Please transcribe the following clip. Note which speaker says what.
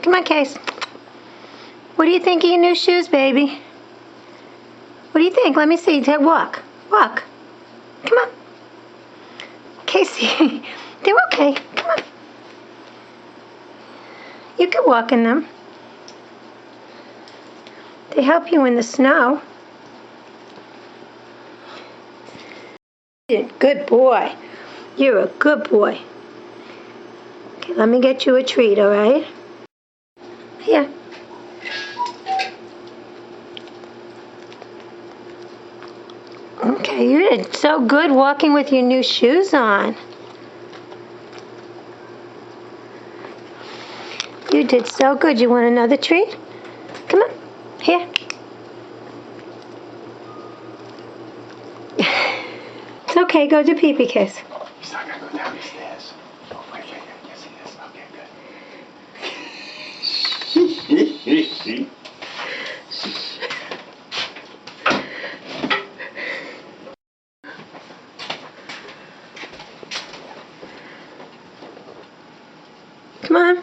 Speaker 1: Come on, Case. What do you think of your new shoes, baby? What do you think? Let me see. Walk. Walk. Come on. Casey, they're okay. Come on. You can walk in them. They help you in the snow. Good boy. You're a good boy. Okay, let me get you a treat, all right? Here. Okay, you did so good walking with your new shoes on. You did so good. You want another treat? Come on. Here. It's okay. Go do pee-pee, Case.
Speaker 2: He's not going to go down the stairs. Oh, wait. Yes, he is. Okay, good.
Speaker 1: Come on.